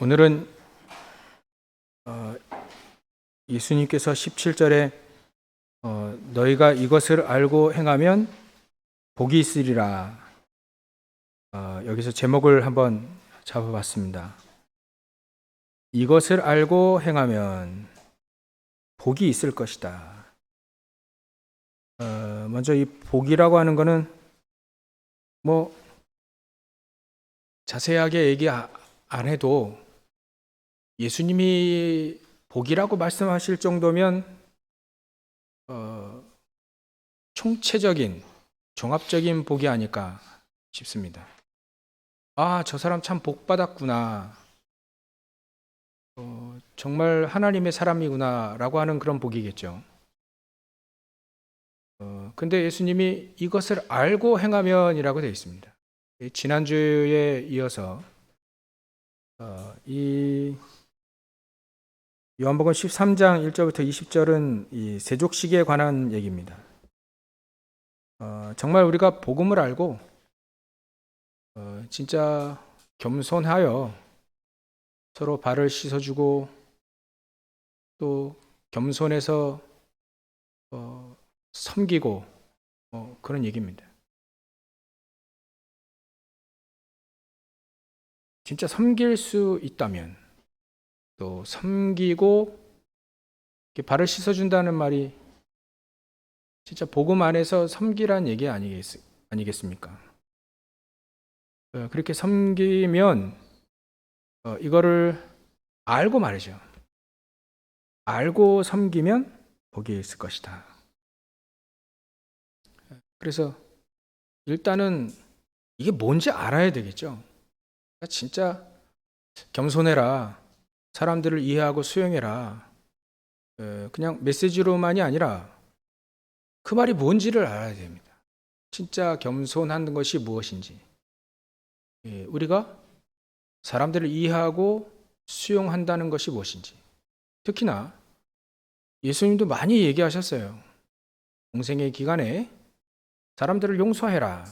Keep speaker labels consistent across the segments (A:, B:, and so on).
A: 오늘은 예수님께서 17절에 너희가 이것을 알고 행하면 복이 있으리라. 여기서 제목을 한번 잡아봤습니다. 이것을 알고 행하면 복이 있을 것이다. 먼저 이 복이라고 하는 것은 자세하게 얘기 안 해도 예수님이 복이라고 말씀하실 정도면 총체적인 종합적인 복이 아닐까 싶습니다. 저 사람 참 복 받았구나. 정말 하나님의 사람이구나 라고 하는 그런 복이겠죠. 근데 예수님이 이것을 알고 행하면 이라고 되어 있습니다. 지난주에 이어서 이 요한복음 13장 1절부터 20절은 이 세족식에 관한 얘기입니다. 정말 우리가 복음을 알고 진짜 겸손하여 서로 발을 씻어주고 또 겸손해서 섬기고 그런 얘기입니다. 진짜 섬길 수 있다면 또 섬기고 발을 씻어준다는 말이 진짜 복음 안에서 섬기란 얘기 아니겠습니까? 그렇게 섬기면 이거를 알고 말이죠. 알고 섬기면 복이 있을 것이다. 그래서 일단은 이게 뭔지 알아야 되겠죠. 진짜 겸손해라. 사람들을 이해하고 수용해라. 그냥 메시지로만이 아니라 그 말이 뭔지를 알아야 됩니다. 진짜 겸손한 것이 무엇인지. 우리가 사람들을 이해하고 수용한다는 것이 무엇인지. 특히나 예수님도 많이 얘기하셨어요. 공생의 기간에 사람들을 용서해라.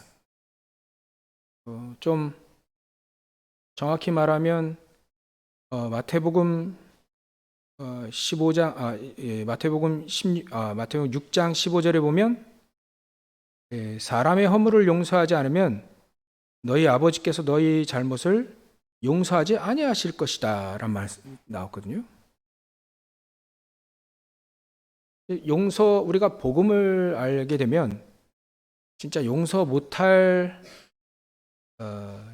A: 좀 정확히 말하면 마태복음 15장 마태복음 6장 15절에 보면 사람의 허물을 용서하지 않으면 너희 아버지께서 너희 잘못을 용서하지 아니하실 것이다 라는 말씀 나왔거든요. 우리가 복음을 알게 되면 진짜 용서 못할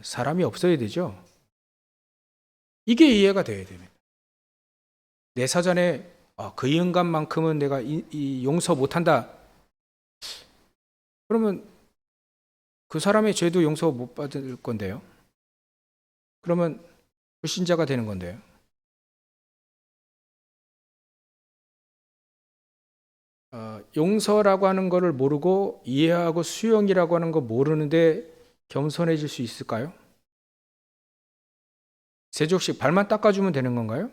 A: 사람이 없어야 되죠. 이게 이해가 돼야 됩니다. 내 사전에 그 인간만큼은 내가 이 용서 못한다. 그러면 그 사람의 죄도 용서 못 받을 건데요. 그러면 불신자가 되는 건데요. 용서라고 하는 것을 모르고 이해하고 수용이라고 하는 거 모르는데 겸손해질 수 있을까요? 세족식 발만 닦아주면 되는 건가요?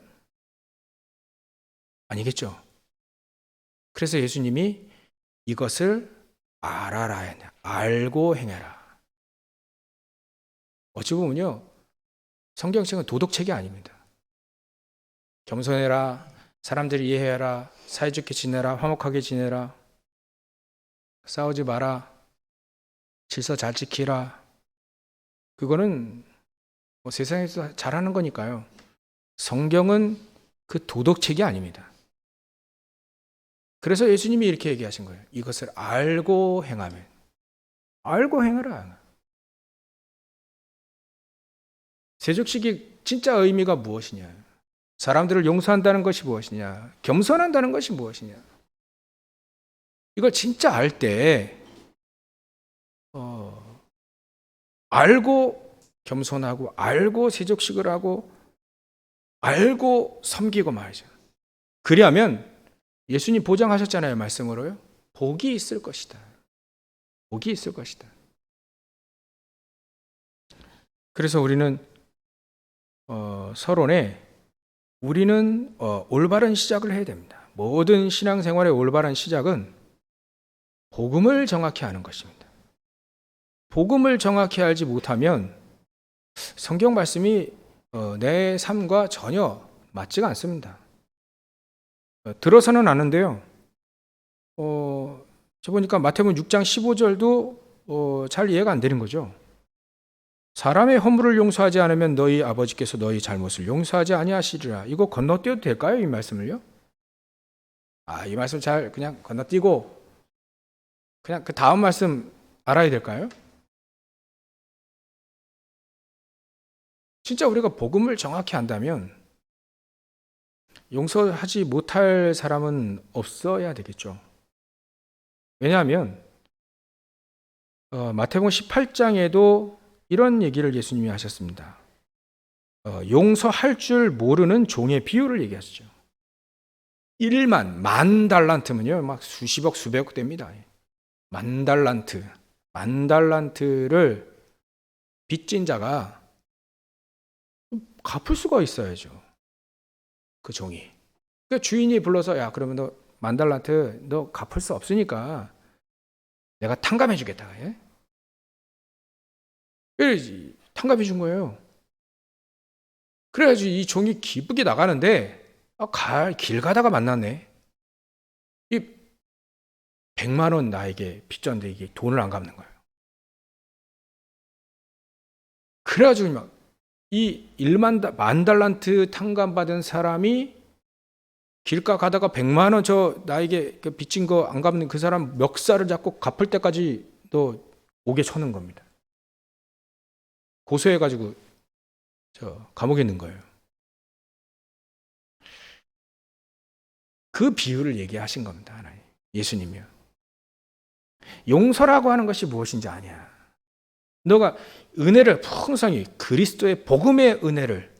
A: 아니겠죠. 그래서 예수님이 이것을 알아라, 알고 행해라. 어찌 보면요, 성경책은 도덕책이 아닙니다. 겸손해라, 사람들 이해해라, 사이좋게 지내라, 화목하게 지내라, 싸우지 마라, 질서 잘 지키라. 그거는 세상에서 잘하는 거니까요. 성경은 그 도덕책이 아닙니다. 그래서 예수님이 이렇게 얘기하신 거예요. 이것을 알고 행하면. 알고 행하라. 세족식이 진짜 의미가 무엇이냐? 사람들을 용서한다는 것이 무엇이냐? 겸손한다는 것이 무엇이냐? 이걸 진짜 알 때 알고 겸손하고 알고 세족식을 하고 알고 섬기고 말이죠. 그리하면 예수님 보장하셨잖아요. 말씀으로요. 복이 있을 것이다. 복이 있을 것이다. 그래서 우리는 서론에 우리는 올바른 시작을 해야 됩니다. 모든 신앙생활의 올바른 시작은 복음을 정확히 아는 것입니다. 복음을 정확히 알지 못하면 성경 말씀이 내 삶과 전혀 맞지가 않습니다. 들어서는 아는데요. 저 보니까 마태복음 6장 15절도 잘 이해가 안 되는 거죠. 사람의 허물을 용서하지 않으면 너희 아버지께서 너희 잘못을 용서하지 아니하시리라. 이거 건너뛰어도 될까요? 이 말씀을요? 이 말씀 잘 그냥 건너뛰고 그냥 그 다음 말씀 알아야 될까요? 진짜 우리가 복음을 정확히 안다면 용서하지 못할 사람은 없어야 되겠죠. 왜냐하면 마태복음 18장에도 이런 얘기를 예수님이 하셨습니다. 용서할 줄 모르는 종의 비유를 얘기하시죠. 1만, 만 달란트면요, 막 수십억, 수백억 됩니다. 만 달란트를 빚진 자가 갚을 수가 있어야죠. 그 종이. 그러니까 주인이 불러서 야, 그러면 너 만 달란트 너 갚을 수 없으니까 내가 탕감해 주겠다. 예? 그래야지 탕감해 준 거예요. 그래야지 이 종이 기쁘게 나가는데 길 가다가 만났네. 이 100만 원 나에게 빚졌는데 이게 돈을 안 갚는 거예요. 그래가지고 막 이 1만 달란트 탕감받은 사람이 길가 가다가 100만 원 저 나에게 빚진 거 안 갚는 그 사람 멱살을 잡고 갚을 때까지 너 옥에 쳐는 겁니다. 고소해가지고 저 감옥에 있는 거예요. 그 비유를 얘기하신 겁니다. 하나님. 예수님이요. 용서라고 하는 것이 무엇인지 아냐. 너가 은혜를 풍성히 그리스도의 복음의 은혜를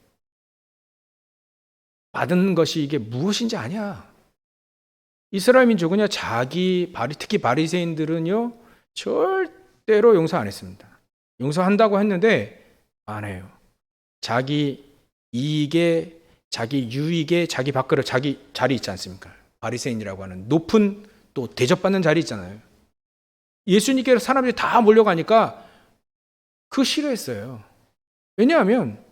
A: 받은 것이 이게 무엇인지 아냐. 이스라엘 민족은요, 특히 바리새인들은요, 절대로 용서 안 했습니다. 용서한다고 했는데 안 해요. 자기 이익에, 자기 유익에, 자기 밥그릇, 자기 자리 있지 않습니까? 바리새인이라고 하는 높은 또 대접받는 자리 있잖아요. 예수님께서 사람들이 다 몰려가니까 그거 싫어했어요. 왜냐하면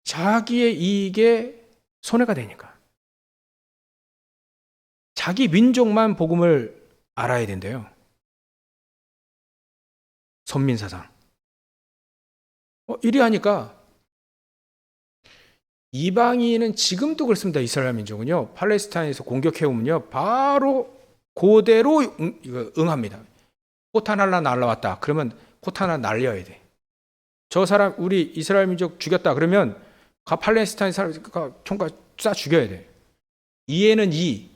A: 자기의 이익에 손해가 되니까. 자기 민족만 복음을 알아야 된대요. 선민사상. 이리 하니까 이방인은 지금도 그렇습니다. 이스라엘 민족은요. 팔레스타인에서 공격해오면요. 바로 그대로 응합니다. 포탄 하나 날라왔다. 그러면 포탄 하나 날려야 돼. 저 사람 우리 이스라엘 민족 죽였다. 그러면 팔레스타인 사람 총과 쏴 죽여야 돼. 이에는 이,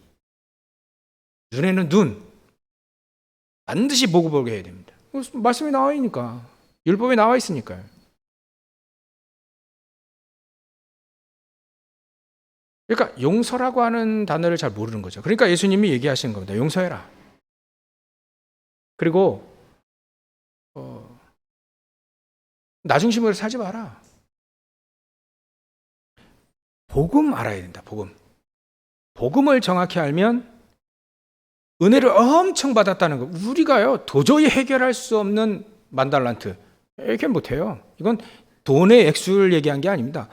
A: 눈에는 눈. 반드시 보고 보게 해야 됩니다. 말씀이 나와 있으니까. 율법에 나와 있으니까요. 그러니까 용서라고 하는 단어를 잘 모르는 거죠. 그러니까 예수님이 얘기하시는 겁니다. 용서해라. 그리고 나 중심으로 살지 마라. 복음 알아야 된다. 복음을 정확히 알면 은혜를 엄청 받았다는 거. 우리가요 도저히 해결할 수 없는 만달란트 해결 못해요. 이건 돈의 액수를 얘기한 게 아닙니다.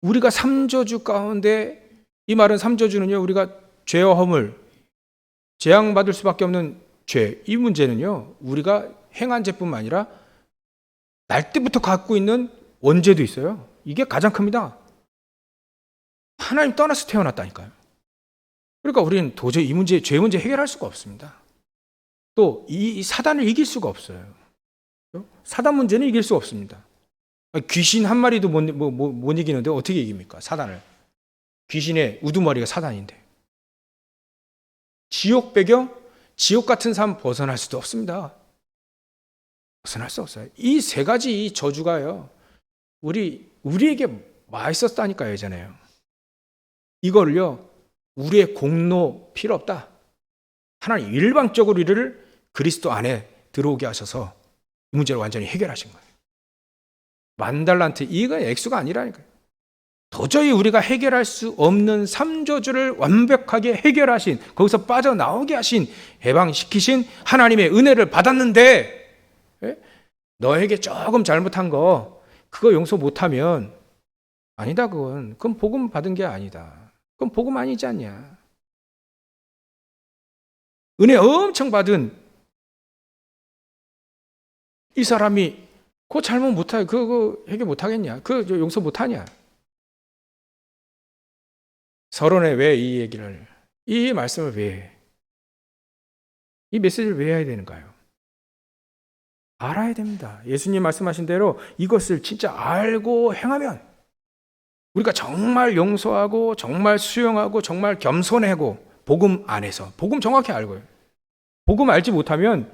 A: 우리가 3저주 가운데, 이 말은 3저주는요 우리가 죄와 허물, 재앙받을 수밖에 없는 죄, 이 문제는요 우리가 행한 죄뿐만 아니라 날 때부터 갖고 있는 원죄도 있어요. 이게 가장 큽니다. 하나님 떠나서 태어났다니까요. 그러니까 우리는 도저히 이 문제, 죄 문제 해결할 수가 없습니다. 또 이 사단을 이길 수가 없어요. 사단 문제는 이길 수 없습니다. 귀신 한 마리도 못 이기는데 어떻게 이깁니까? 사단을. 귀신의 우두머리가 사단인데. 지옥 배경, 지옥 같은 삶 벗어날 수도 없습니다. 벗어날 수 없어요. 이 세 가지 이 저주가요. 우리에게 와 있었다니까요, 예전에요. 이거를요, 우리의 공로 필요 없다. 하나님 일방적으로 우리를 그리스도 안에 들어오게 하셔서 이 문제를 완전히 해결하신 거예요. 만달란트, 이건 액수가 아니라니까요. 도저히 우리가 해결할 수 없는 3저주를 완벽하게 해결하신, 거기서 빠져나오게 하신, 해방시키신 하나님의 은혜를 받았는데, 너에게 조금 잘못한 거, 그거 용서 못하면 아니다, 그건 복음 받은 게 아니다. 그건 복음 아니지 않냐. 은혜 엄청 받은 이 사람이 그거 잘못 못하, 그거 해결 못하겠냐? 그거 용서 못하냐? 서론에 왜 이 얘기를, 이 말씀을 왜 해? 이 메시지를 왜 해야 되는가요? 알아야 됩니다. 예수님 말씀하신 대로 이것을 진짜 알고 행하면 우리가 정말 용서하고 정말 수용하고 정말 겸손하고 복음 안에서 복음 정확히 알고요. 복음 알지 못하면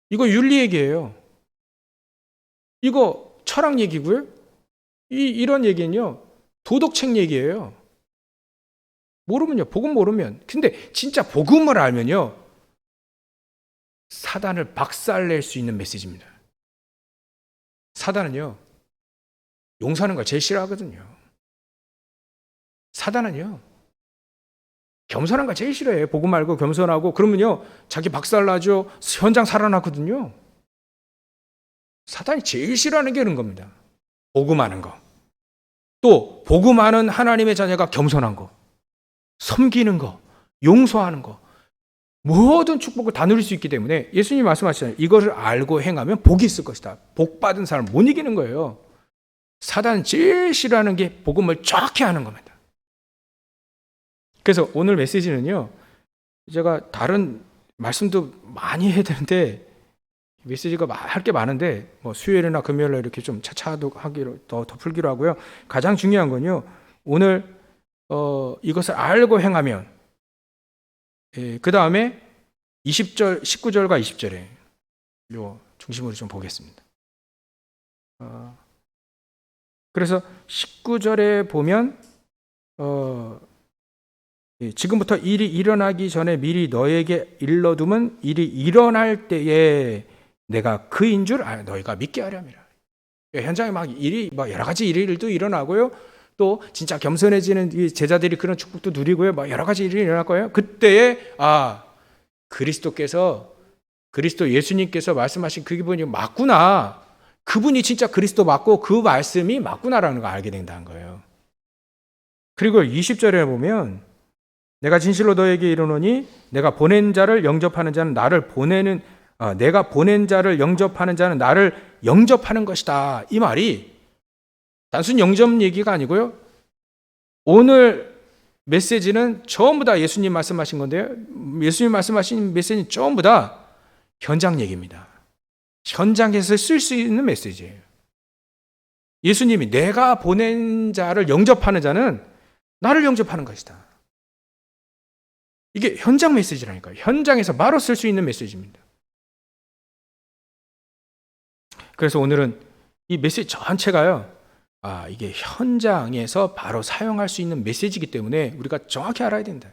A: 이거 윤리 얘기예요. 이거 철학 얘기고요. 이런 얘기는요. 도덕책 얘기예요. 모르면요. 복음 모르면. 근데 진짜 복음을 알면요. 사단을 박살낼 수 있는 메시지입니다. 사단은요. 용서하는 걸 제일 싫어하거든요. 사단은요. 겸손한 걸 제일 싫어해요. 복음 알고 겸손하고 그러면요. 자기 박살나죠. 현장 살아나거든요. 사단이 제일 싫어하는 게 그런 겁니다. 복음하는 거. 또 복음하는 하나님의 자녀가 겸손한 거. 섬기는 거. 용서하는 거. 모든 축복을 다 누릴 수 있기 때문에 예수님이 말씀하시잖아요. 이것을 알고 행하면 복이 있을 것이다. 복 받은 사람 못 이기는 거예요. 사단 제일 싫어하는 게 복음을 정확히 하는 겁니다. 그래서 오늘 메시지는요. 제가 다른 말씀도 많이 해야 되는데 메시지가 할 게 많은데 뭐 수요일이나 금요일에 이렇게 좀 차차도 하기로 더 풀기로 하고요. 가장 중요한 건요. 오늘 이것을 알고 행하면 그 다음에 20절, 19절과 20절에 요 중심으로 좀 보겠습니다. 그래서 19절에 보면 지금부터 일이 일어나기 전에 미리 너에게 일러두면 일이 일어날 때에 내가 그인 줄 너희가 믿게 하렴이라. 현장에 막 여러 가지 일도 일어나고요. 또 진짜 겸손해지는 이 제자들이 그런 축복도 누리고요. 여러 가지 일이 일어날 거예요. 그때에 그리스도 예수님께서 말씀하신 그 기분이 맞구나. 그분이 진짜 그리스도 맞고 그 말씀이 맞구나라는 걸 알게 된다는 거예요. 그리고 20절에 보면 내가 진실로 너에게 이르노니 내가 보낸 자를 영접하는 자는 나를 보내는 내가 보낸 자를 영접하는 자는 나를 영접하는 것이다. 이 말이 단순 영접 얘기가 아니고요. 오늘 메시지는 전부 다 예수님 말씀하신 건데요. 예수님 말씀하신 메시지는 전부 다 현장 얘기입니다. 현장에서 쓸 수 있는 메시지예요. 예수님이 내가 보낸 자를 영접하는 자는 나를 영접하는 것이다. 이게 현장 메시지라니까요. 현장에서 바로 쓸 수 있는 메시지입니다. 그래서 오늘은 이 메시지 전체가요. 이게 현장에서 바로 사용할 수 있는 메시지이기 때문에 우리가 정확히 알아야 된다.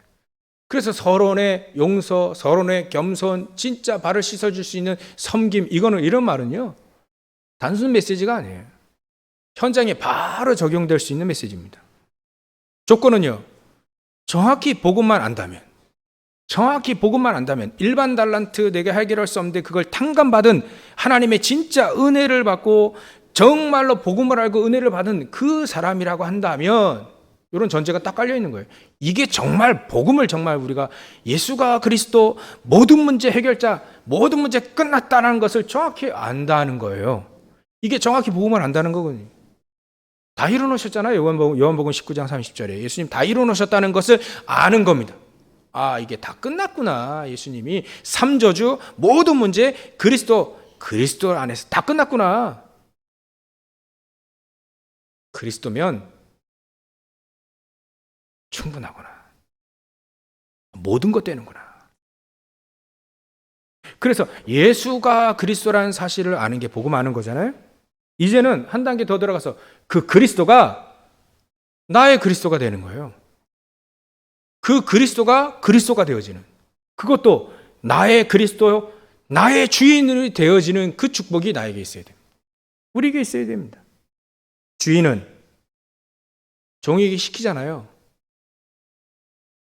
A: 그래서 서론의 용서, 서론의 겸손, 진짜 발을 씻어줄 수 있는 섬김, 이런 말은요. 단순 메시지가 아니에요. 현장에 바로 적용될 수 있는 메시지입니다. 조건은요. 정확히 복음만 안다면 일반 달란트 내게 해결할 수 없는데 그걸 탕감받은 하나님의 진짜 은혜를 받고 정말로 복음을 알고 은혜를 받은 그 사람이라고 한다면 이런 전제가 딱 깔려 있는 거예요. 이게 정말 복음을 정말 우리가 예수가 그리스도 모든 문제 해결자, 모든 문제 끝났다는 것을 정확히 안다는 거예요. 이게 정확히 복음을 안다는 거거든요. 다 이루어놓으셨잖아요. 요한복음 19장 30절에 예수님 다 이루어놓으셨다는 것을 아는 겁니다. 이게 다 끝났구나. 예수님이 3저주 모든 문제 그리스도 안에서 다 끝났구나. 그리스도면 충분하구나. 모든 것 되는구나. 그래서 예수가 그리스도라는 사실을 아는 게 복음 아는 거잖아요. 이제는 한 단계 더 들어가서 그 그리스도가 나의 그리스도가 되는 거예요. 그 그리스도가 되어지는, 그것도 나의 그리스도, 나의 주인이 되어지는 그 축복이 나에게 있어야 됩니다. 우리에게 있어야 됩니다. 주인은 종에게 시키잖아요.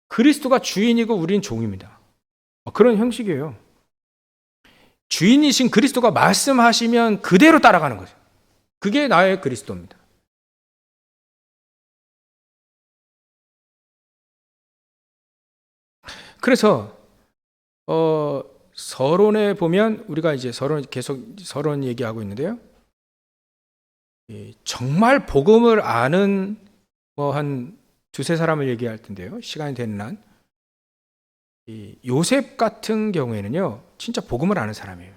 A: 그리스도가 주인이고 우리는 종입니다. 그런 형식이에요. 주인이신 그리스도가 말씀하시면 그대로 따라가는 거죠. 그게 나의 그리스도입니다. 그래서 서론에 보면 우리가 이제 계속 서론 얘기하고 있는데요. 정말 복음을 아는 한 두세 사람을 얘기할 텐데요. 시간이 되는 한 요셉 같은 경우에는요, 진짜 복음을 아는 사람이에요.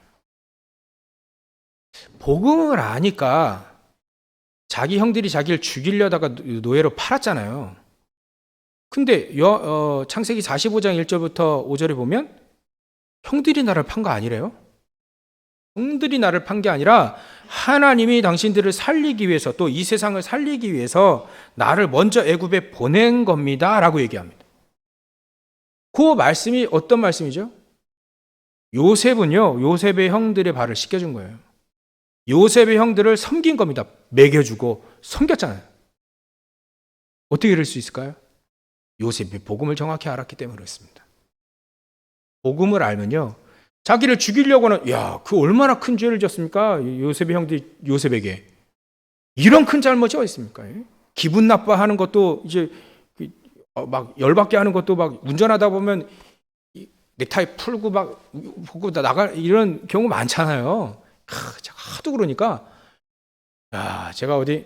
A: 복음을 아니까 자기 형들이 자기를 죽이려다가 노예로 팔았잖아요. 근데 창세기 45장 1절부터 5절에 보면 형들이 나를 판 거 아니래요. 형들이 나를 판 게 아니라 하나님이 당신들을 살리기 위해서, 또 이 세상을 살리기 위해서 나를 먼저 애굽에 보낸 겁니다 라고 얘기합니다. 그 말씀이 어떤 말씀이죠? 요셉의 형들의 발을 씻겨준 거예요. 요셉의 형들을 섬긴 겁니다. 먹여주고 섬겼잖아요. 어떻게 이럴 수 있을까요? 요셉이 복음을 정확히 알았기 때문에 그렇습니다. 복음을 알면요, 자기를 죽이려고는, 그 얼마나 큰 죄를 졌습니까? 요셉의 형들이 요셉에게. 이런 큰 잘못이 어디 있습니까? 기분 나빠하는 것도, 이제 막 열받게 하는 것도, 막 운전하다 보면 넥타이 풀고 막 보고 나갈 이런 경우 많잖아요. 하도 그러니까, 제가 어디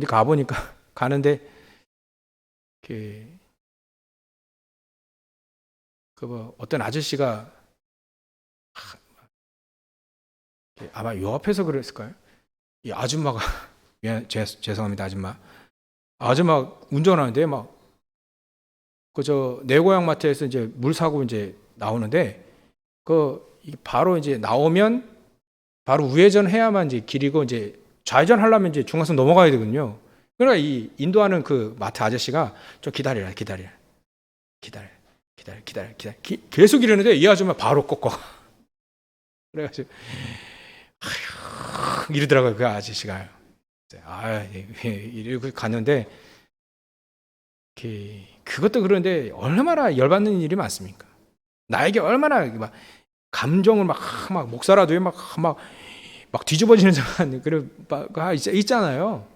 A: 가보니까, 가는데 어떤 아저씨가 아마 요 앞에서 그랬을까요? 이 아줌마가 죄송합니다, 아줌마 운전하는데 내 고향 마트에서 이제 물 사고 이제 나오는데 바로 이제 나오면 바로 우회전 해야만 이제 길이고, 이제 좌회전 하려면 이제 중앙선 넘어가야 되거든요. 그러니까 이 인도하는 그 마트 아저씨가 좀 기다려. 계속 이러는데 이 아줌마 바로 꺾어. 그래가지고 이러더라고요, 그 아저씨가. 이러고 갔는데, 그것도 그런데 얼마나 열받는 일이 많습니까? 나에게 얼마나 막 감정을 막 목사라도 막 뒤집어지는 순간 있잖아요.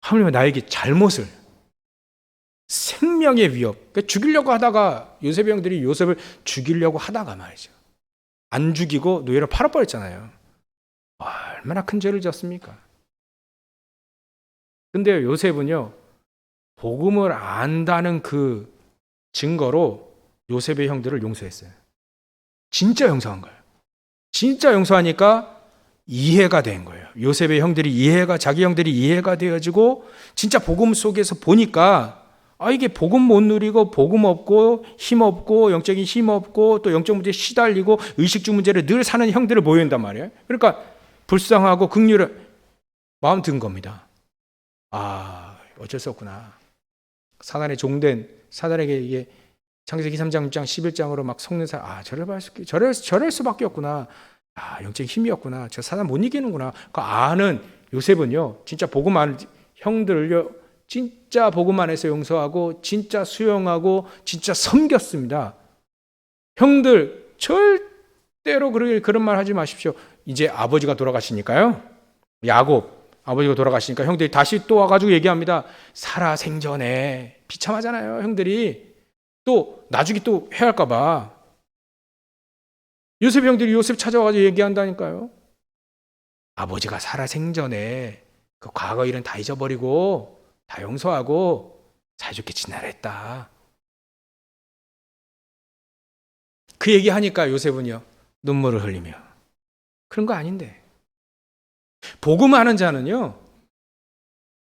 A: 하물며 나에게 잘못을, 생명의 위협, 그러니까 죽이려고 하다가 요셉의 형들이 요셉을 죽이려고 하다가 말이죠, 안 죽이고 노예로 팔아버렸잖아요. 얼마나 큰 죄를 졌습니까? 근데 요셉은요, 복음을 안다는 그 증거로 요셉의 형들을 용서했어요. 진짜 용서한 거예요. 진짜 용서하니까 이해가 된 거예요. 요셉의 형들이 자기 형들이 이해가 되어지고, 진짜 복음 속에서 보니까 이게 복음 못 누리고, 복음 없고, 힘 없고, 영적인 힘 없고, 또 영적 문제에 시달리고 의식주 문제를 늘 사는 형들을 모여온단 말이에요. 그러니까 불쌍하고 긍휼을 마음 든 겁니다. 어쩔 수 없구나. 사단의 종된, 사단에게 이게 창세기 3장, 6장, 11장으로 막 속는 사람, 저럴 수밖에 없구나. 영적인 힘이었구나. 저 사단 못 이기는구나. 그 아는 요셉은요, 진짜 복음 안 형들을요, 진짜 복음 안에서 용서하고, 진짜 수용하고, 진짜 섬겼습니다. 형들 절대로 그런 말 하지 마십시오. 이제 아버지가 돌아가시니까요, 야곱 아버지가 돌아가시니까 형들이 다시 또 와가지고 얘기합니다. 살아생전에 비참하잖아요, 형들이. 또 나중에 또 해할까봐 요셉 형들이 요셉 찾아와가지고 얘기한다니까요. 아버지가 살아생전에 그 과거 일은 다 잊어버리고 다 용서하고 사이좋게 지내라 했다. 그 얘기하니까 요셉은요, 눈물을 흘리며, 그런 거 아닌데. 복음하는 자는요,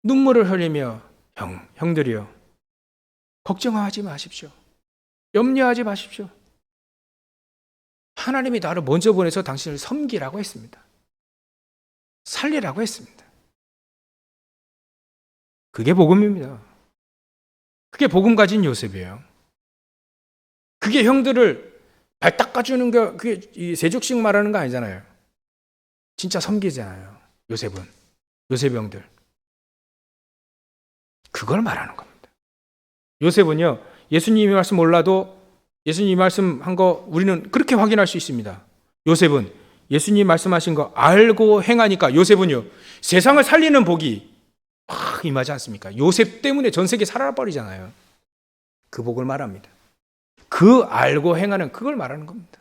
A: 눈물을 흘리며, 형들이요, 걱정하지 마십시오. 염려하지 마십시오. 하나님이 나를 먼저 보내서 당신을 섬기라고 했습니다. 살리라고 했습니다. 그게 복음입니다. 그게 복음 가진 요셉이에요. 그게 형들을 발 닦아주는 게, 그게 세족식 말하는 거 아니잖아요. 진짜 섬기잖아요, 요셉은. 요셉 형들. 그걸 말하는 겁니다. 요셉은요, 예수님이 말씀 몰라도 예수님이 말씀한 거 우리는 그렇게 확인할 수 있습니다. 요셉은 예수님 말씀하신 거 알고 행하니까 요셉은요, 세상을 살리는 복이 막 임하지 않습니까? 요셉 때문에 전 세계 살아버리잖아요. 그 복을 말합니다. 그 알고 행하는 그걸 말하는 겁니다.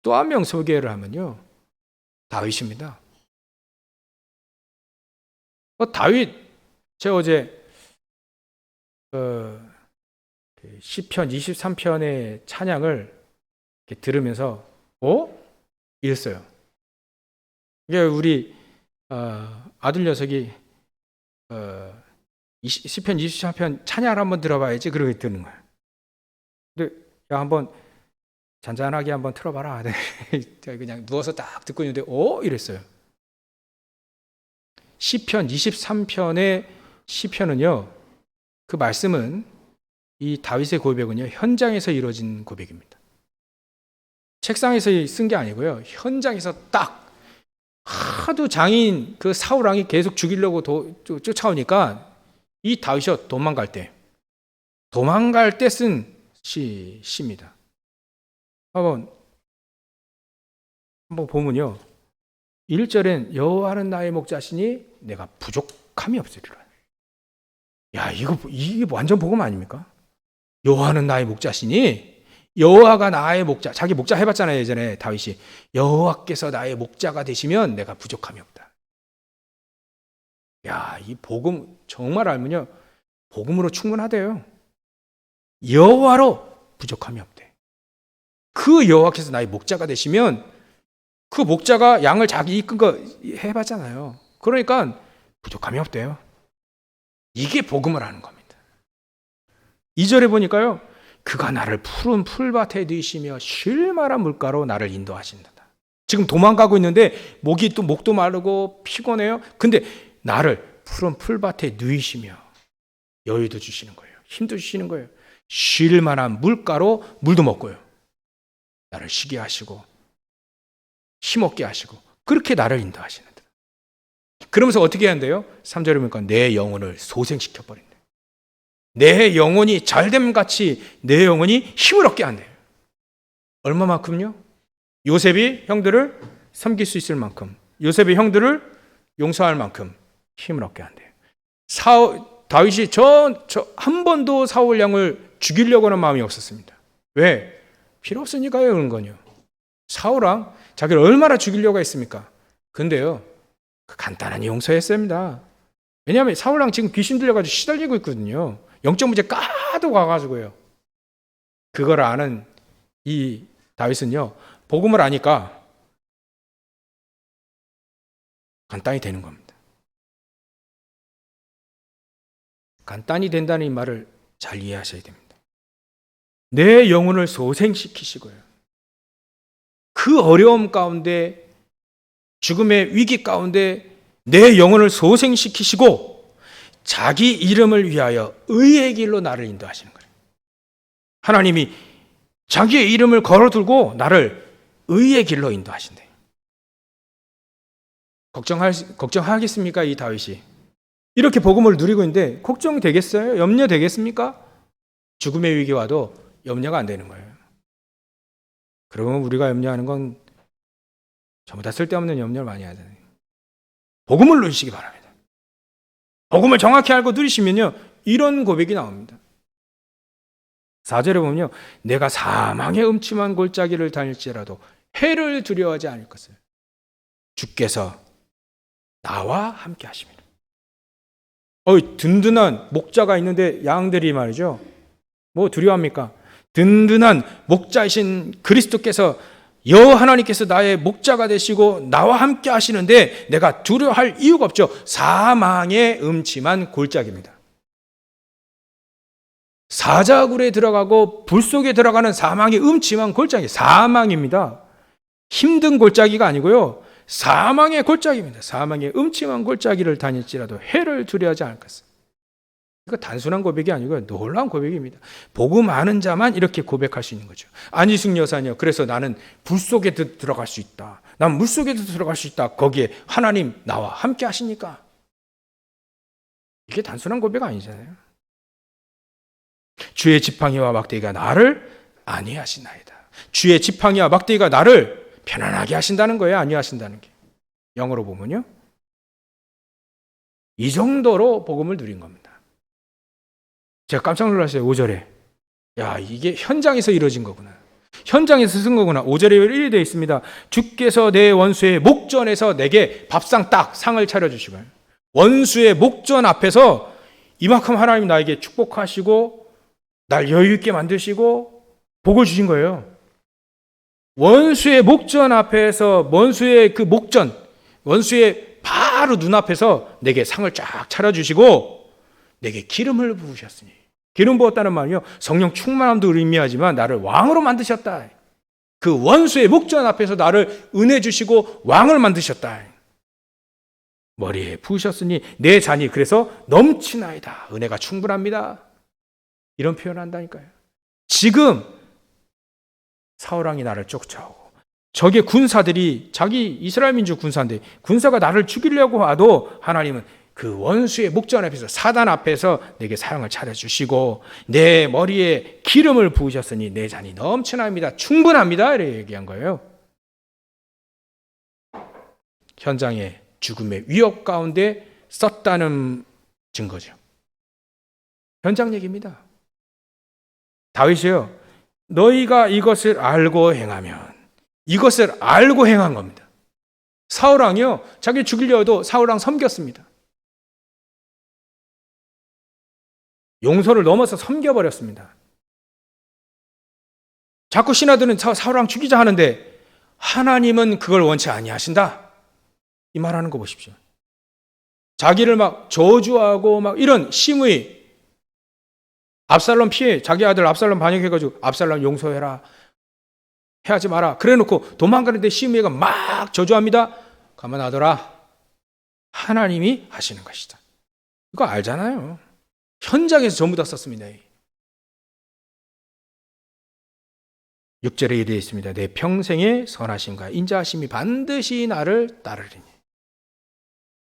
A: 또 한 명 소개를 하면요, 다윗입니다. 다윗, 제가 어제 시편 23편의 찬양을 들으면서 이랬어요. 이게 우리 아들 녀석이 시편 23편 찬양을 한번 들어봐야지 그러게 듣는 거예요. 근데 야, 한번 잔잔하게 한번 틀어봐라. 제가 그냥 누워서 딱 듣고 있는데 이랬어요. 시편 23편의 시편은요, 그 말씀은 이 다윗의 고백은요, 현장에서 이루어진 고백입니다. 책상에서 쓴 게 아니고요, 현장에서 딱 하도 장인 그 사울 왕이 계속 죽이려고 쫓아오니까 이 다윗이 도망갈 때 쓴 시입니다. 한번 보면요, 1절엔 여호와는 나의 목자시니 내가 부족함이 없으리라. 야, 이게 완전 복음 아닙니까? 여호와는 나의 목자시니, 여호와가 나의 목자, 자기 목자 해봤잖아요 예전에 다윗이. 여호와께서 나의 목자가 되시면 내가 부족함이 없다. 야, 이 복음 정말 알면요, 복음으로 충분하대요. 여호와로 부족함이 없대. 그 여호와께서 나의 목자가 되시면, 그 목자가 양을 자기 이끈 거 해봤잖아요. 그러니까 부족함이 없대요. 이게 복음을 하는 겁니다. 2절에 보니까요, 그가 나를 푸른 풀밭에 누이시며 쉴 만한 물가로 나를 인도하신다. 지금 도망가고 있는데 목도 마르고 피곤해요. 근데 나를 푸른 풀밭에 누이시며 여유도 주시는 거예요. 힘도 주시는 거예요. 쉴 만한 물가로 물도 먹고요, 나를 쉬게 하시고 힘없게 하시고 그렇게 나를 인도하시는 듯. 그러면서 어떻게 한대요? 3절에 보니까 내 영혼을 소생시켜 버린대. 내 영혼이 잘됨같이 내 영혼이 힘을 얻게 한대요. 얼마만큼요? 요셉이 형들을 섬길 수 있을 만큼, 요셉이 형들을 용서할 만큼 힘을 얻게 한대요. 다윗이 한 번도 사울 왕을 죽이려고 하는 마음이 없었습니다. 왜? 필요 없으니까요. 그런 거요. 사울 왕 자기를 얼마나 죽이려고 했습니까? 근데요, 간단한 용서했습니다. 왜냐하면 사울 왕 지금 귀신 들려가지고 시달리고 있거든요. 영적 문제 까도 가가지고요. 그걸 아는 이 다윗은요, 복음을 아니까 간단히 되는 겁니다. 간단히 된다는 이 말을 잘 이해하셔야 됩니다. 내 영혼을 소생시키시고요, 그 어려움 가운데, 죽음의 위기 가운데 내 영혼을 소생시키시고 자기 이름을 위하여 의의 길로 나를 인도하시는 거예요. 하나님이 자기의 이름을 걸어두고 나를 의의 길로 인도하신대요. 걱정하겠습니까? 이 다윗이 이렇게 복음을 누리고 있는데 걱정되겠어요? 염려되겠습니까? 죽음의 위기 와도 염려가 안 되는 거예요. 그러면 우리가 염려하는 건 전부 다 쓸데없는 염려를 많이 하잖아요. 복음을 누리시기 바랍니다. 복음을 정확히 알고 누리시면요, 이런 고백이 나옵니다. 4절에 보면요, 내가 사망의 음침한 골짜기를 다닐지라도 해를 두려워하지 않을 것을 주께서 나와 함께 하십니다. 든든한 목자가 있는데 양들이 말이죠, 뭐 두려워합니까? 든든한 목자이신 그리스도께서, 여호와 하나님께서 나의 목자가 되시고 나와 함께 하시는데 내가 두려워할 이유가 없죠. 사망의 음침한 골짜기입니다. 사자굴에 들어가고 불 속에 들어가는 사망의 음침한 골짜기, 사망입니다. 힘든 골짜기가 아니고요, 사망의 골짜기입니다. 사망의 음침한 골짜기를 다닐지라도 해를 두려워하지 않을 것을. 이거 단순한 고백이 아니고요, 놀라운 고백입니다. 복음 아는 자만 이렇게 고백할 수 있는 거죠. 안희숙 여사는요, 그래서 나는 불 속에 들어갈 수 있다, 난 물 속에도 들어갈 수 있다, 거기에 하나님 나와 함께 하시니까. 이게 단순한 고백 아니잖아요. 주의 지팡이와 막대기가 나를 안위하시나이다. 주의 지팡이와 막대기가 나를 편안하게 하신다는 거예요. 안위하신다는 게 영어로 보면요, 이 정도로 복음을 누린 겁니다. 제가 깜짝 놀랐어요. 5절에 야, 이게 현장에서 이루어진 거구나. 현장에서 쓴 거구나. 5절에 이렇게 되어 있습니다. 주께서 내 원수의 목전에서 내게 밥상 딱 상을 차려주시고요. 원수의 목전 앞에서 이만큼 하나님 나에게 축복하시고 날 여유 있게 만드시고 복을 주신 거예요. 원수의 목전 앞에서 원수의 그 목전, 원수의 바로 눈앞에서 내게 상을 쫙 차려주시고 내게 기름을 부으셨으니, 기름 부었다는 말이요, 성령 충만함도 의미하지만 나를 왕으로 만드셨다. 그 원수의 목전 앞에서 나를 은혜 주시고 왕을 만드셨다. 머리에 부으셨으니 내 잔이 그래서 넘치나이다. 은혜가 충분합니다. 이런 표현을 한다니까요. 지금 사울왕이 나를 쫓아오고 적의 군사들이, 자기 이스라엘 민족 군사인데 군사가 나를 죽이려고 와도 하나님은 그 원수의 목전 앞에서, 사단 앞에서 내게 사형을 차려주시고 내 머리에 기름을 부으셨으니 내 잔이 넘치나입니다. 충분합니다. 이렇게 얘기한 거예요. 현장에 죽음의 위협 가운데 썼다는 증거죠. 현장 얘기입니다. 다윗이요, 너희가 이것을 알고 행하면, 이것을 알고 행한 겁니다. 사울왕이요, 자기 죽이려도 사울왕 섬겼습니다. 용서를 넘어서 섬겨버렸습니다. 자꾸 신하들은 사울왕 죽이자 하는데 하나님은 그걸 원치 아니하신다. 이 말하는 거 보십시오. 자기를 막 저주하고 막 이런 심의, 압살롬 피해, 자기 아들 압살롬 반역해가지고 압살롬 용서해라, 해하지 마라, 그래놓고 도망가는데 심의가 막 저주합니다. 가만하더라. 하나님이 하시는 것이다. 이거 알잖아요. 현장에서 전부 다 썼습니다. 6절에 이르되 있습니다. 내 평생의 선하심과 인자하심이 반드시 나를 따르리니.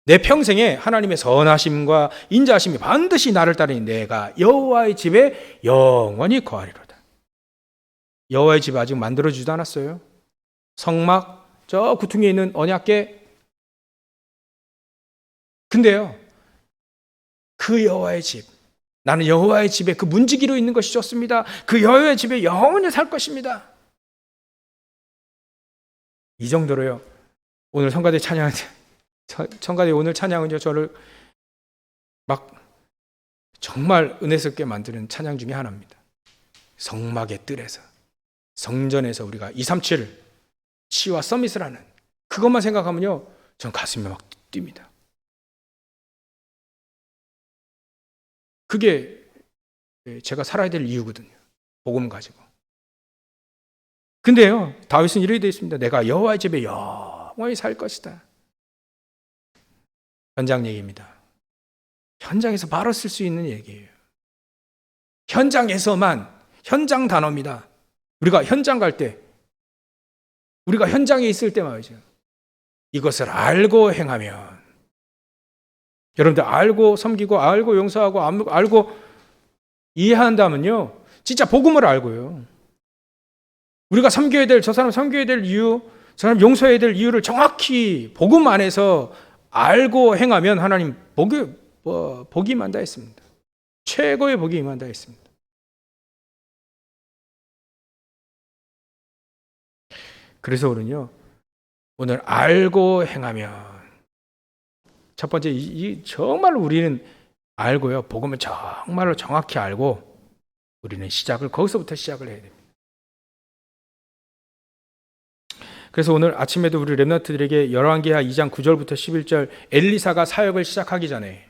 A: 내 평생에 하나님의 선하심과 인자하심이 반드시 나를 따르니 내가 여호와의 집에 영원히 거하리로다. 여호와의 집 아직 만들어주지도 않았어요. 성막 저 구퉁이에 있는 언약궤. 근데요, 그 여호와의 집, 나는 여호와의 집에 그 문지기로 있는 것이 좋습니다. 그 여호와의 집에 영원히 살 것입니다. 이 정도로요. 오늘 성가대 찬양, 성가대 오늘 찬양은요, 저를 막 정말 은혜스럽게 만드는 찬양 중에 하나입니다. 성막의 뜰에서, 성전에서 우리가 237 치유와 서밋을 하는 그것만 생각하면요, 전 가슴이 막 뜁니다. 그게 제가 살아야 될 이유거든요. 복음 가지고. 근데요, 다윗은 이렇게 되어 있습니다. 내가 여호와의 집에 영원히 살 것이다. 현장 얘기입니다. 현장에서 바로 쓸 수 있는 얘기예요. 현장에서만, 현장 단어입니다. 우리가 현장 갈 때, 우리가 현장에 있을 때 말이죠. 이것을 알고 행하면, 여러분들 알고 섬기고 알고 용서하고 알고 이해한다면요, 진짜 복음을 알고요, 우리가 섬겨야 될, 저 사람 섬겨야 될 이유, 저 사람 용서해야 될 이유를 정확히 복음 안에서 알고 행하면 하나님 복이 임한다 했습니다. 최고의 복이 임한다 했습니다. 그래서 우리는요, 오늘 알고 행하면, 첫 번째, 정말로 우리는 알고요, 복음을 정말로 정확히 알고 우리는 거기서부터 시작을 해야 됩니다. 그래서 오늘 아침에도 우리 렘넌트들에게 열왕기하 2장 9절부터 11절 엘리사가 사역을 시작하기 전에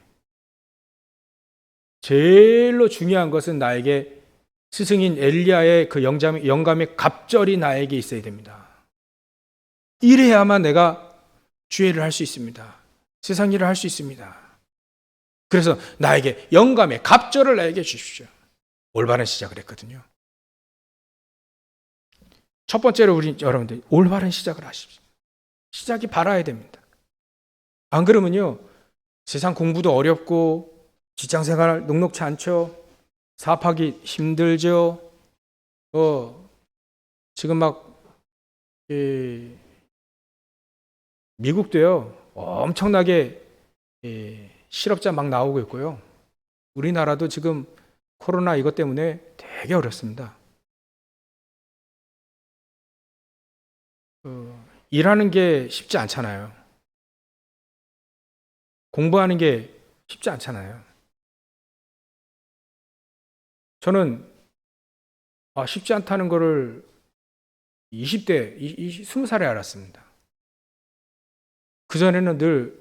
A: 제일로 중요한 것은 나에게 스승인 엘리야의 그 영감이 갑절이 나에게 있어야 됩니다. 이래야만 내가 주의 일을 할 수 있습니다. 세상 일을 할 수 있습니다. 그래서 나에게 영감의 갑절을 나에게 주십시오. 올바른 시작을 했거든요. 첫 번째로 우리 여러분들 올바른 시작을 하십시오. 시작이 바라야 됩니다. 안 그러면요, 세상 공부도 어렵고 직장생활 녹록치 않죠. 사업하기 힘들죠. 지금 막 미국도요, 엄청나게 실업자 막 나오고 있고요. 우리나라도 지금 코로나 이것 때문에 되게 어렵습니다. 일하는 게 쉽지 않잖아요. 공부하는 게 쉽지 않잖아요. 저는 쉽지 않다는 거를 20대, 20살에 알았습니다. 그전에는 늘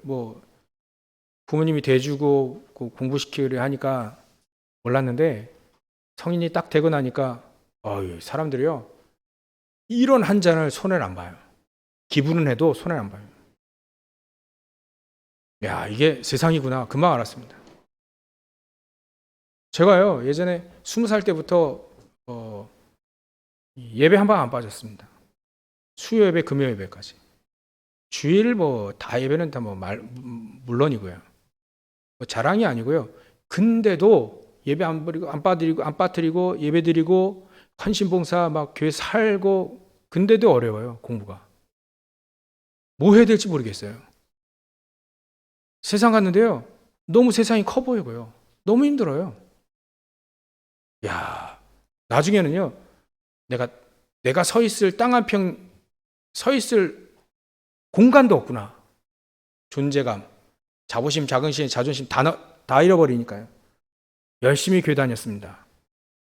A: 부모님이 대주고 공부시키려 하니까 몰랐는데 성인이 딱 되고 나니까 사람들이요. 이런 한 잔을 손해를 안 봐요. 기부는 해도 손해를 안 봐요. 야, 이게 세상이구나. 금방 알았습니다. 제가요, 예전에 20살 때부터 예배 한 방 안 빠졌습니다. 수요 예배, 금요 예배까지. 주일 다 예배는 다 물론이고요. 자랑이 아니고요. 근데도 예배 안 빠뜨리고 예배 드리고 헌신봉사 막 교회 살고 근데도 어려워요, 공부가. 뭐 해야 될지 모르겠어요. 세상 갔는데요. 너무 세상이 커 보이고요. 너무 힘들어요. 야, 나중에는요. 내가 서 있을 땅 한 평 서 있을 공간도 없구나. 존재감, 자부심, 자긍심, 자존심 다 잃어버리니까요. 열심히 교회 다녔습니다.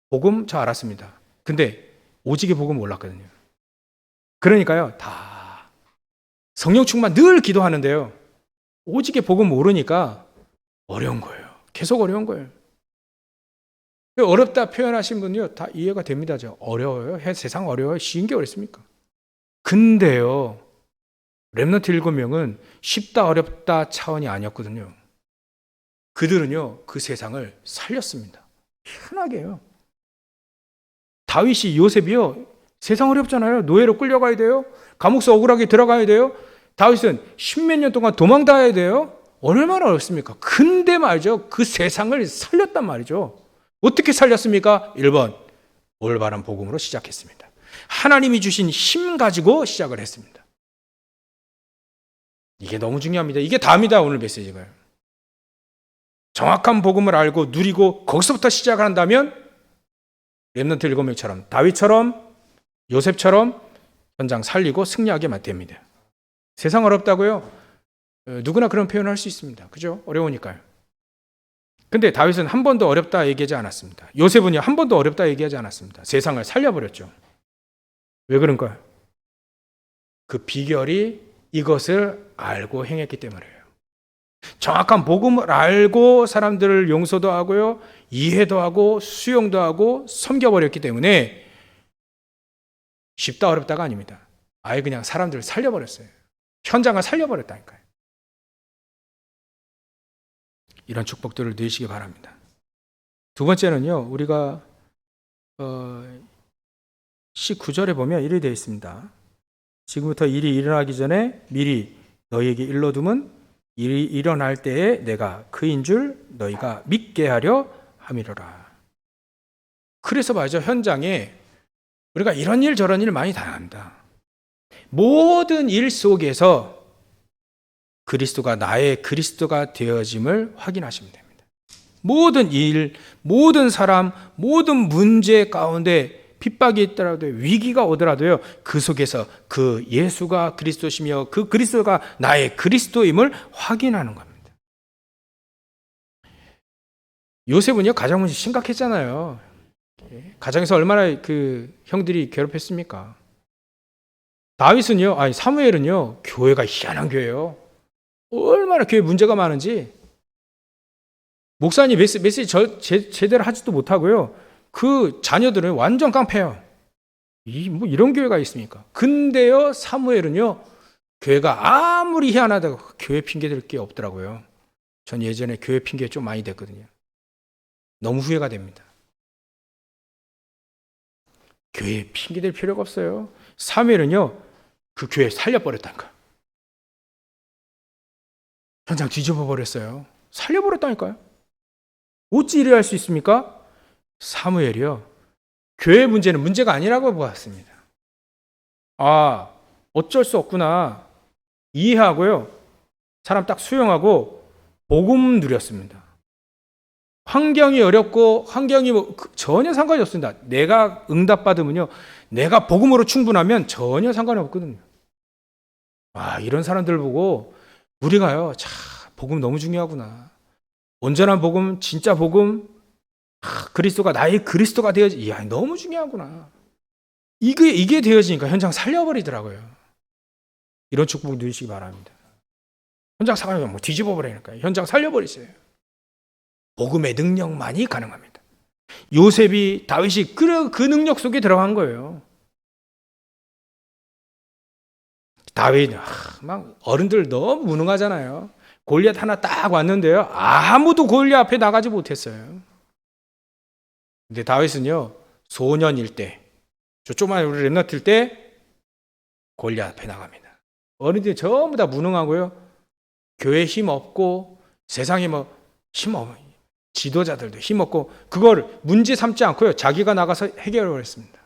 A: 복음 저 알았습니다. 근데 오직의 복음 몰랐거든요. 그러니까요. 다 성령 충만 늘 기도하는데요. 오직의 복음 모르니까 어려운 거예요. 계속 어려운 거예요. 어렵다 표현하신 분요 다 이해가 됩니다. 어려워요. 세상 어려워요. 쉬운 게 어렵습니까? 근데요. 렘넌트 7명은 쉽다 어렵다 차원이 아니었거든요. 그들은요. 그 세상을 살렸습니다. 편하게요. 다윗이 요셉이요. 세상 어렵잖아요. 노예로 끌려가야 돼요. 감옥서 억울하게 들어가야 돼요. 다윗은 10몇 년 동안 도망다녀야 돼요. 얼마나 어렵습니까? 근데 말이죠. 그 세상을 살렸단 말이죠. 어떻게 살렸습니까? 1번 올바른 복음으로 시작했습니다. 하나님이 주신 힘 가지고 시작을 했습니다. 이게 너무 중요합니다. 이게 답니다. 오늘 메시지가요. 정확한 복음을 알고 누리고 거기서부터 시작을 한다면 렘넌트 7명처럼 다윗처럼 요셉처럼 현장 살리고 승리하게 됩니다. 세상 어렵다고요? 누구나 그런 표현을 할 수 있습니다. 그죠? 어려우니까요. 근데 다윗은 한 번도 어렵다 얘기하지 않았습니다. 요셉은요, 한 번도 어렵다 얘기하지 않았습니다. 세상을 살려버렸죠. 왜 그런가요? 그 비결이 이것을 알고 행했기 때문이에요. 정확한 복음을 알고 사람들을 용서도 하고요, 이해도 하고 수용도 하고 섬겨버렸기 때문에 쉽다 어렵다가 아닙니다. 아예 그냥 사람들을 살려버렸어요. 현장을 살려버렸다니까요. 이런 축복들을 누리시기 바랍니다. 두 번째는요, 우리가 19절에 보면 이렇게 되어 있습니다. 지금부터 일이 일어나기 전에 미리 너희에게 일러두면 일이 일어날 때에 내가 그인 줄 너희가 믿게 하려 함이로라. 그래서 말이죠, 현장에 우리가 이런 일 저런 일 많이 당합니다. 모든 일 속에서 그리스도가 나의 그리스도가 되어짐을 확인하시면 됩니다. 모든 일, 모든 사람, 모든 문제 가운데 핍박이 있더라도 위기가 오더라도요, 그 속에서 그 예수가 그리스도시며 그 그리스도가 나의 그리스도임을 확인하는 겁니다. 요셉은요, 가정 문제 심각했잖아요. 가정에서 얼마나 그 형들이 괴롭혔습니까? 다윗은요, 사무엘은요, 교회가 희한한 교회예요. 얼마나 교회 문제가 많은지 목사님 메시지 제대로 하지도 못하고요. 그 자녀들은 완전 깡패예요. 이런 교회가 있습니까? 근데요, 사무엘은요, 교회가 아무리 희한하다고 교회 핑계댈 게 없더라고요. 전 예전에 교회 핑계 좀 많이 댔거든요. 너무 후회가 됩니다. 교회 핑계댈 필요가 없어요. 사무엘은요, 그 교회 살려버렸다니까. 현장 뒤집어 버렸어요. 살려버렸다니까요. 어찌 이래 할 수 있습니까? 사무엘이요, 교회 문제는 문제가 아니라고 보았습니다. 어쩔 수 없구나 이해하고요, 사람 딱 수용하고 복음 누렸습니다. 환경이 어렵고 환경이 전혀 상관이 없습니다. 내가 응답받으면요, 내가 복음으로 충분하면 전혀 상관이 없거든요. 이런 사람들 보고 우리가요, 복음 너무 중요하구나. 온전한 복음, 진짜 복음, 그리스도가 나의 그리스도가 되어지, 너무 중요하구나. 이게 되어지니까 현장 살려버리더라고요. 이런 축복 누리시기 바랍니다. 현장 살아가면 뒤집어 버리니까 현장 살려버리세요. 복음의 능력만이 가능합니다. 요셉이 다윗이 그 능력 속에 들어간 거예요. 다윗 막 어른들 너무 무능하잖아요. 골리앗 하나 딱 왔는데요, 아무도 골리앗 앞에 나가지 못했어요. 근데 다윗은요, 소년일 때, 조그만 우리 렘넌트일 때 골리앗 앞에 나갑니다. 어른들이 전부 다 무능하고요, 교회 힘 없고 세상에 힘 없고 지도자들도 힘 없고 그걸 문제 삼지 않고요, 자기가 나가서 해결을 했습니다.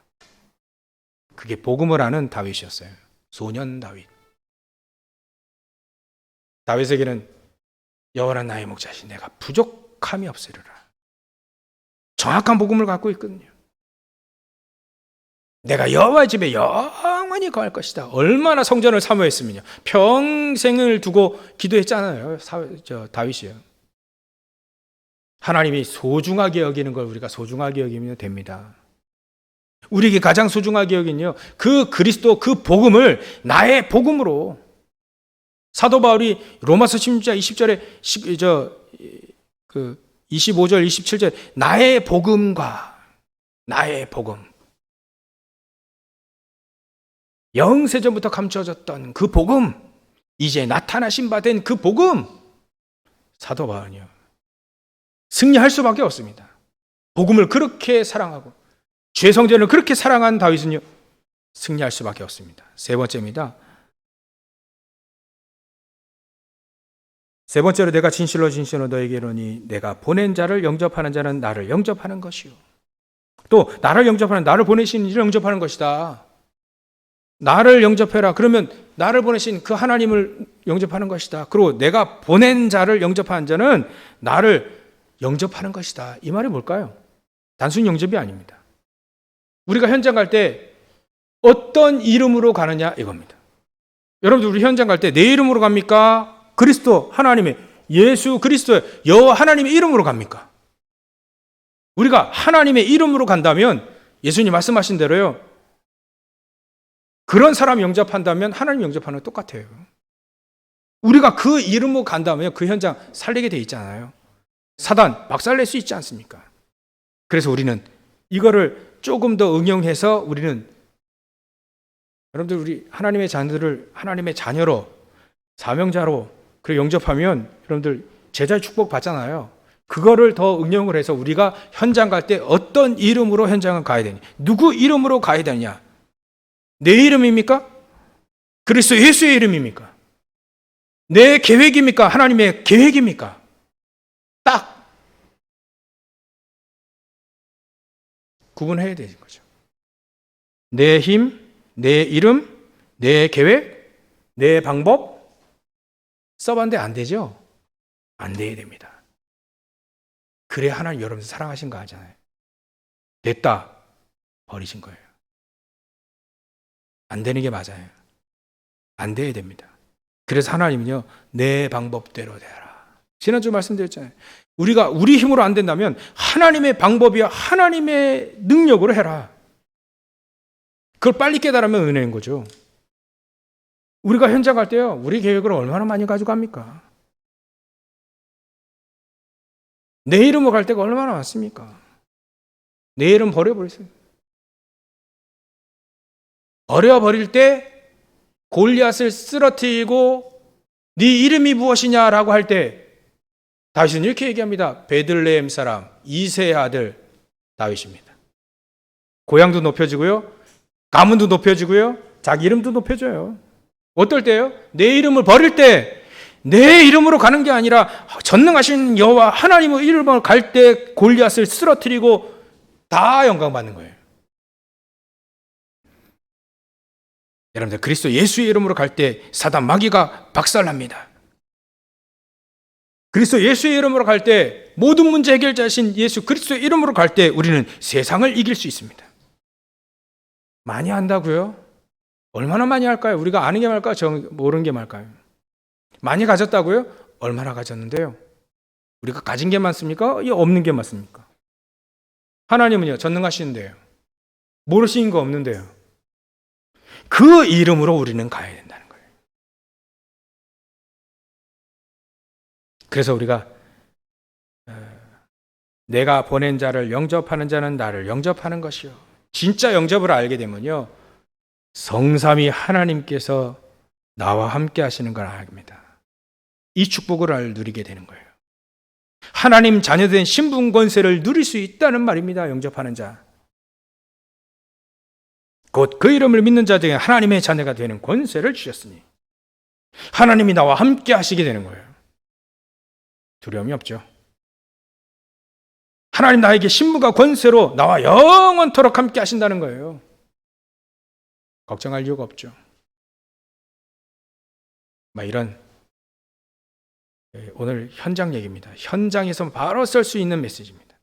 A: 그게 복음을 아는 다윗이었어요. 소년 다윗. 다윗에게는 여호와는 나의 목자시, 내가 부족함이 없으리라. 정확한 복음을 갖고 있거든요. 내가 여호와의 집에 영원히 거할 것이다. 얼마나 성전을 사모했으면요, 평생을 두고 기도했잖아요, 다윗이요. 하나님이 소중하게 여기는 걸 우리가 소중하게 여기면 됩니다. 우리에게 가장 소중하게 여기는요, 그 그리스도, 그 복음을 나의 복음으로. 사도 바울이 로마서 16장 20절에 25절 27절 나의 복음과 나의 복음, 영세전부터 감춰졌던 그 복음, 이제 나타나신 바 된 그 복음, 사도 바울이요, 승리할 수밖에 없습니다. 복음을 그렇게 사랑하고 죄 성전을 그렇게 사랑한 다윗은요, 승리할 수밖에 없습니다. 세 번째입니다. 세 번째로 내가 진실로 너에게 이르노니 내가 보낸 자를 영접하는 자는 나를 영접하는 것이요, 또 나를 영접하는, 나를 보내신 이를 영접하는 것이다. 나를 영접해라. 그러면 나를 보내신 그 하나님을 영접하는 것이다. 그리고 내가 보낸 자를 영접하는 자는 나를 영접하는 것이다. 이 말이 뭘까요? 단순 영접이 아닙니다. 우리가 현장 갈 때 어떤 이름으로 가느냐 이겁니다. 여러분들, 우리 현장 갈 때 내 이름으로 갑니까? 그리스도 하나님의, 예수 그리스도의 여호와 하나님의 이름으로 갑니까? 우리가 하나님의 이름으로 간다면, 예수님 말씀하신 대로요, 그런 사람 영접한다면 하나님 영접하는 거 똑같아요. 우리가 그 이름으로 간다면 그 현장 살리게 돼 있잖아요. 사단 박살낼 수 있지 않습니까? 그래서 우리는 이거를 조금 더 응용해서 우리는, 여러분들, 우리 하나님의 자녀들을 하나님의 자녀로, 사명자로 그리고 영접하면 여러분들 제자의 축복 받잖아요. 그거를 더 응용을 해서 우리가 현장 갈 때 어떤 이름으로 현장을 가야 되냐, 누구 이름으로 가야 되냐, 내 이름입니까? 그리스도 예수의 이름입니까? 내 계획입니까? 하나님의 계획입니까? 딱 구분해야 되는 거죠. 내 힘, 내 이름, 내 계획, 내 방법 써봤는데 안 되죠? 안 돼야 됩니다. 그래야 하나님 여러분을 사랑하신 거 아잖아요. 됐다, 버리신 거예요. 안 되는 게 맞아요. 안 돼야 됩니다. 그래서 하나님은요, 내 방법대로 되라. 지난주 말씀드렸잖아요. 우리가 우리 힘으로 안 된다면 하나님의 방법이야, 하나님의 능력으로 해라. 그걸 빨리 깨달으면 은혜인 거죠. 우리가 현장 갈 때요, 우리 계획을 얼마나 많이 가져갑니까? 내 이름으로 갈 때가 얼마나 많습니까? 내 이름 버려버리세요. 버려버릴 때 골리앗을 쓰러뜨리고 네 이름이 무엇이냐라고 할 때 다윗은 이렇게 얘기합니다. 베들레헴 사람 이새의 아들 다윗입니다. 고향도 높여지고요, 가문도 높여지고요, 자기 이름도 높여져요. 어떨 때요? 내 이름을 버릴 때 내 이름으로 가는 게 아니라 전능하신 여호와 하나님의 이름으로 갈 때 골리앗을 쓰러뜨리고 다 영광받는 거예요. 여러분들, 그리스도 예수의 이름으로 갈 때 사단 마귀가 박살납니다. 그리스도 예수의 이름으로 갈 때, 모든 문제 해결자신 예수 그리스도의 이름으로 갈 때 우리는 세상을 이길 수 있습니다. 많이 한다고요? 얼마나 많이 할까요? 우리가 아는 게 많을까요? 모르는 게 많을까요? 많이 가졌다고요? 얼마나 가졌는데요? 우리가 가진 게 많습니까? 없는 게 많습니까? 하나님은요, 전능하시는데요. 모르시는 거 없는데요. 그 이름으로 우리는 가야 된다는 거예요. 그래서 우리가 내가 보낸 자를 영접하는 자는 나를 영접하는 것이요. 진짜 영접을 알게 되면요, 성삼위 하나님께서 나와 함께 하시는 걸 압니다. 이 축복을 누리게 되는 거예요. 하나님 자녀된 신분 권세를 누릴 수 있다는 말입니다. 영접하는 자. 곧 그 이름을 믿는 자 중에 하나님의 자녀가 되는 권세를 주셨으니 하나님이 나와 함께 하시게 되는 거예요. 두려움이 없죠. 하나님 나에게 신분과 권세로 나와 영원토록 함께 하신다는 거예요. 걱정할 이유가 없죠. 이런 오늘 현장 얘기입니다. 현장에서 바로 쓸 수 있는 메시지입니다.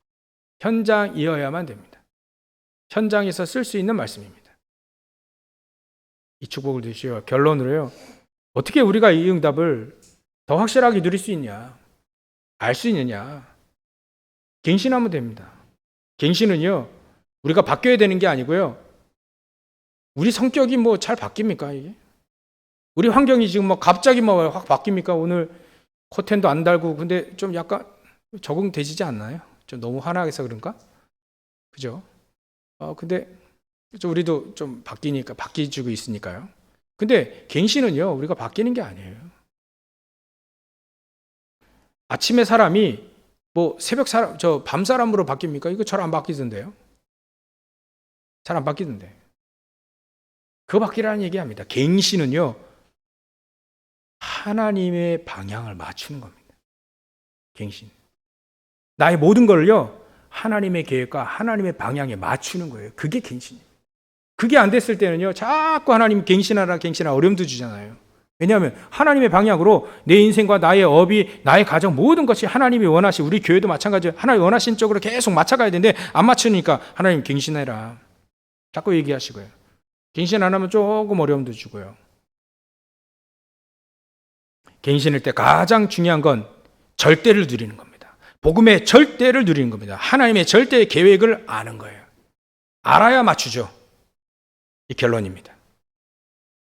A: 현장이어야만 됩니다. 현장에서 쓸 수 있는 말씀입니다. 이 축복을 드시오. 결론으로요, 어떻게 우리가 이 응답을 더 확실하게 누릴 수 있냐, 알 수 있느냐, 갱신하면 됩니다. 갱신은요, 우리가 바뀌어야 되는 게 아니고요, 우리 성격이 잘 바뀝니까 이게? 우리 환경이 지금 갑자기 확 바뀝니까? 오늘 커튼도 안 달고, 근데 좀 약간 적응되시지 않나요? 좀 너무 화나서 그런가? 그죠? 근데 우리도 좀 바뀌어지고 있으니까요. 근데 갱신은요, 우리가 바뀌는 게 아니에요. 아침에 사람이 새벽 사람, 밤 사람으로 바뀝니까? 이거 잘 안 바뀌던데요? 잘 안 바뀌던데. 그거 바뀌라는 얘기합니다. 갱신은요, 하나님의 방향을 맞추는 겁니다. 갱신. 나의 모든 걸요, 하나님의 계획과 하나님의 방향에 맞추는 거예요. 그게 갱신이에요. 그게 안 됐을 때는요, 자꾸 하나님 갱신하라 어려움도 주잖아요. 왜냐하면 하나님의 방향으로 내 인생과 나의 업이, 나의 가정, 모든 것이 하나님이 원하시, 우리 교회도 마찬가지예요. 하나님 원하신 쪽으로 계속 맞춰가야 되는데 안 맞추니까 하나님 갱신해라 자꾸 얘기하시고요. 갱신 안 하면 조금 어려움도 주고요. 갱신할 때 가장 중요한 건 절대를 누리는 겁니다. 복음의 절대를 누리는 겁니다. 하나님의 절대의 계획을 아는 거예요. 알아야 맞추죠. 이 결론입니다.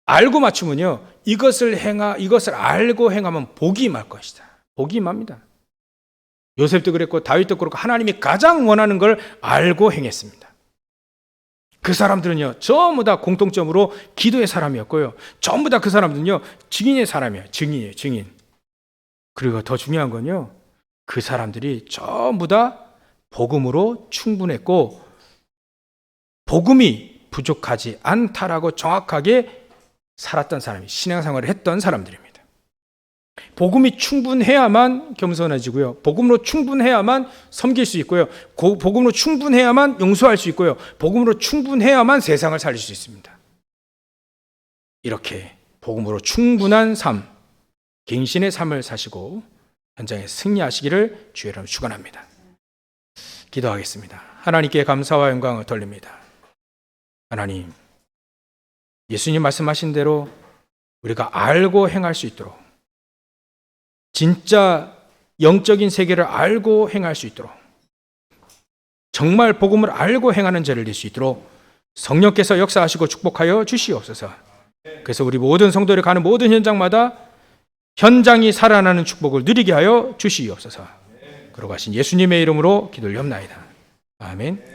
A: 알고 맞추면요, 이것을 알고 행하면 복이 임할 것이다. 복이 임합니다. 요셉도 그랬고 다윗도 그렇고 하나님이 가장 원하는 걸 알고 행했습니다. 그 사람들은요, 전부 다 공통점으로 기도의 사람이었고요, 전부 다 그 사람들은요, 증인의 사람이에요. 증인. 그리고 더 중요한 건요, 그 사람들이 전부 다 복음으로 충분했고 복음이 부족하지 않다라고 정확하게 살았던 사람이, 신앙생활을 했던 사람들입니다. 복음이 충분해야만 겸손해지고요, 복음으로 충분해야만 섬길 수 있고요, 복음으로 충분해야만 용서할 수 있고요, 복음으로 충분해야만 세상을 살릴 수 있습니다. 이렇게 복음으로 충분한 삶, 갱신의 삶을 사시고 현장에 승리하시기를 주의 이름으로 축원합니다. 기도하겠습니다. 하나님께 감사와 영광을 돌립니다. 하나님, 예수님 말씀하신 대로 우리가 알고 행할 수 있도록, 진짜 영적인 세계를 알고 행할 수 있도록, 정말 복음을 알고 행하는 자를 낼 수 있도록 성령께서 역사하시고 축복하여 주시옵소서. 그래서 우리 모든 성도들이 가는 모든 현장마다 현장이 살아나는 축복을 누리게 하여 주시옵소서. 그러고 하신 예수님의 이름으로 기도를 엽나이다. 아멘.